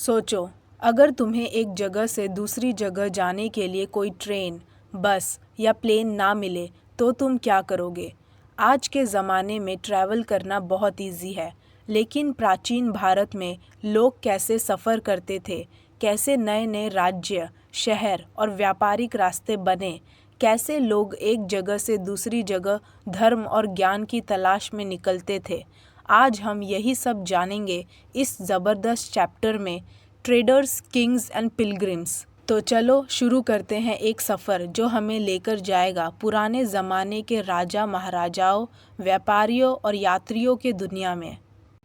सोचो, अगर तुम्हें एक जगह से दूसरी जगह जाने के लिए कोई ट्रेन, बस या प्लेन ना मिले तो तुम क्या करोगे? आज के ज़माने में ट्रैवल करना बहुत इजी है, लेकिन प्राचीन भारत में लोग कैसे सफ़र करते थे, कैसे नए नए राज्य, शहर और व्यापारिक रास्ते बने, कैसे लोग एक जगह से दूसरी जगह धर्म और ज्ञान की तलाश में निकलते थे। आज हम यही सब जानेंगे इस ज़बरदस्त चैप्टर में, ट्रेडर्स, किंग्स एंड पिलग्रिम्स। तो चलो शुरू करते हैं एक सफ़र जो हमें लेकर जाएगा पुराने ज़माने के राजा महाराजाओं, व्यापारियों और यात्रियों के दुनिया में।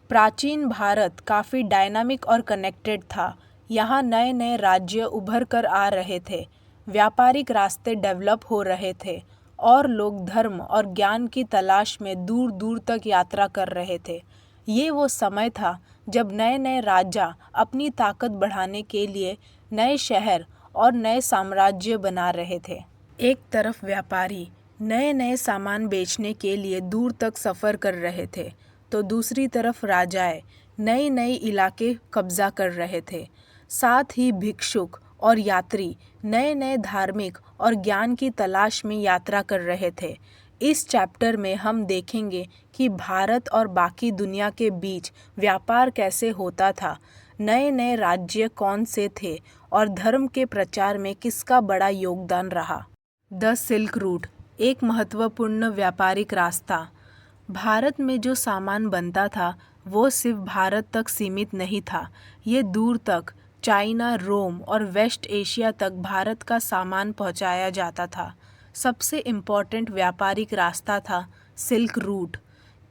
प्राचीन भारत काफ़ी डायनामिक और कनेक्टेड था। यहाँ नए नए राज्य उभर कर आ रहे थे, व्यापारिक रास्ते डेवलप हो रहे थे और लोग धर्म और ज्ञान की तलाश में दूर दूर तक यात्रा कर रहे थे। ये वो समय था जब नए नए राजा अपनी ताकत बढ़ाने के लिए नए शहर और नए साम्राज्य बना रहे थे। एक तरफ व्यापारी नए नए सामान बेचने के लिए दूर तक सफ़र कर रहे थे, तो दूसरी तरफ राजाएं नए नए इलाके कब्जा कर रहे थे। साथ ही भिक्षुक और यात्री नए नए धार्मिक और ज्ञान की तलाश में यात्रा कर रहे थे। इस चैप्टर में हम देखेंगे कि भारत और बाकी दुनिया के बीच व्यापार कैसे होता था, नए नए राज्य कौन से थे और धर्म के प्रचार में किसका बड़ा योगदान रहा। द सिल्क रूट, एक महत्वपूर्ण व्यापारिक रास्ता। भारत में जो सामान बनता था वो सिर्फ भारत तक सीमित नहीं था। ये दूर तक चाइना, रोम और वेस्ट एशिया तक भारत का सामान पहुंचाया जाता था। सबसे इम्पोर्टेंट व्यापारिक रास्ता था सिल्क रूट,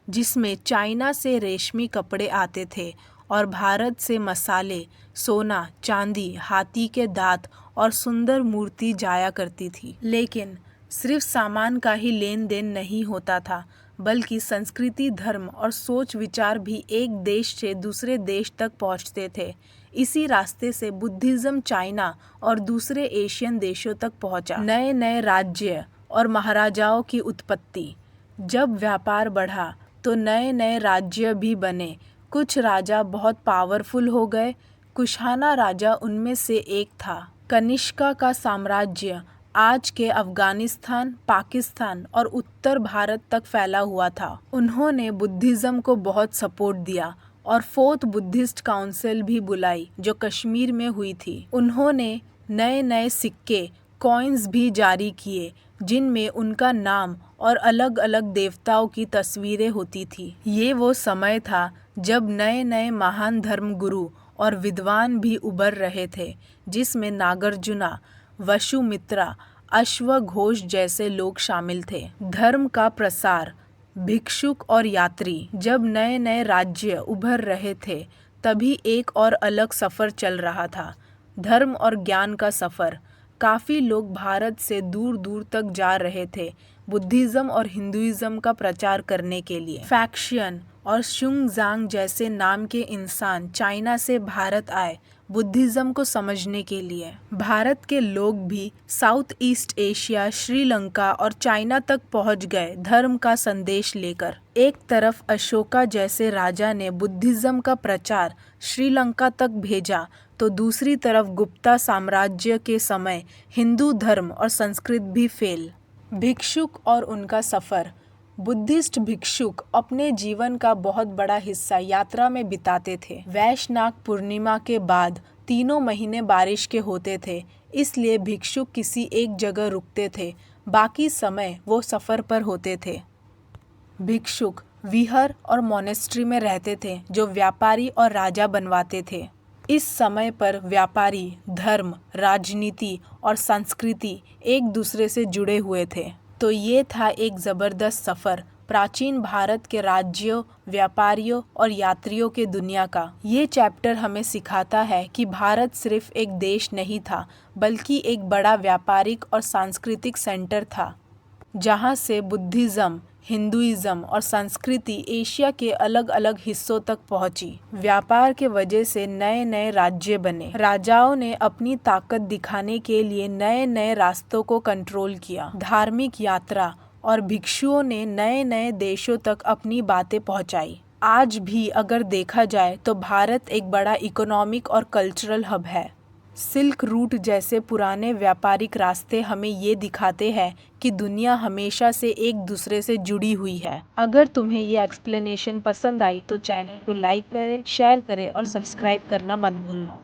जिसमें चाइना से रेशमी कपड़े आते थे और भारत से मसाले, सोना, चांदी, हाथी के दांत और सुंदर मूर्ति जाया करती थी। लेकिन सिर्फ सामान का ही लेन देन नहीं होता था, बल्कि संस्कृति, धर्म और सोच विचार भी एक देश से दूसरे देश तक पहुंचते थे। इसी रास्ते से बुद्धिज़्म चाइना और दूसरे एशियन देशों तक पहुंचा। नए नए राज्य और महाराजाओं की उत्पत्ति। जब व्यापार बढ़ा तो नए नए राज्य भी बने। कुछ राजा बहुत पावरफुल हो गए। कुशाना राजा उनमें से एक था। कनिष्का का साम्राज्य आज के अफगानिस्तान, पाकिस्तान और उत्तर भारत तक फैला हुआ था। उन्होंने बुद्धिज़्म को बहुत सपोर्ट दिया और फोर्थ बुद्धिस्ट काउंसिल भी बुलाई जो कश्मीर में हुई थी। उन्होंने नए नए सिक्के, कॉइन्स भी जारी किए जिनमें उनका नाम और अलग अलग देवताओं की तस्वीरें होती थी। ये वो समय था जब नए नए महान धर्मगुरु और विद्वान भी उभर रहे थे, जिसमें नागार्जुना, वसुमित्रा, अश्वघोष जैसे लोग शामिल थे। धर्म का प्रसार। भिक्षुक और यात्री। जब नए नए राज्य उभर रहे थे तभी एक और अलग सफ़र चल रहा था, धर्म और ज्ञान का सफ़र। काफ़ी लोग भारत से दूर दूर तक जा रहे थे बुद्धिज़्म और हिंदुइज़्म का प्रचार करने के लिए। फैक्शियन और शुंगजांग जैसे नाम के इंसान चाइना से भारत आए बुद्धिज़्म को समझने के लिए। भारत के लोग भी साउथ ईस्ट एशिया, श्रीलंका और चाइना तक पहुंच गए धर्म का संदेश लेकर। एक तरफ अशोका जैसे राजा ने बुद्धिज़्म का प्रचार श्रीलंका तक भेजा, तो दूसरी तरफ गुप्ता साम्राज्य के समय हिंदू धर्म और संस्कृत भी फेल। भिक्षुक और उनका सफ़र। बुद्धिस्ट भिक्षुक अपने जीवन का बहुत बड़ा हिस्सा यात्रा में बिताते थे। वैशाख पूर्णिमा के बाद 3 महीने बारिश के होते थे, इसलिए भिक्षुक किसी एक जगह रुकते थे, बाकी समय वो सफ़र पर होते थे। भिक्षुक विहार और मोनेस्ट्री में रहते थे जो व्यापारी और राजा बनवाते थे। इस समय पर व्यापारी, धर्म, राजनीति और संस्कृति एक दूसरे से जुड़े हुए थे। तो ये था एक ज़बरदस्त सफ़र प्राचीन भारत के राज्यों, व्यापारियों और यात्रियों के दुनिया का। ये चैप्टर हमें सिखाता है कि भारत सिर्फ एक देश नहीं था, बल्कि एक बड़ा व्यापारिक और सांस्कृतिक सेंटर था, जहाँ से बुद्धिज़्म, हिंदुइज़्म और संस्कृति एशिया के अलग अलग हिस्सों तक पहुंची। व्यापार के वजह से नए नए राज्य बने। राजाओं ने अपनी ताकत दिखाने के लिए नए नए रास्तों को कंट्रोल किया। धार्मिक यात्रा और भिक्षुओं ने नए नए देशों तक अपनी बातें पहुंचाई। आज भी अगर देखा जाए तो भारत एक बड़ा इकोनॉमिक और कल्चरल हब है। सिल्क रूट जैसे पुराने व्यापारिक रास्ते हमें ये दिखाते हैं कि दुनिया हमेशा से एक दूसरे से जुड़ी हुई है। अगर तुम्हें ये एक्सप्लेनेशन पसंद आई तो चैनल को लाइक करें, शेयर करें और सब्सक्राइब करना मत भूलना।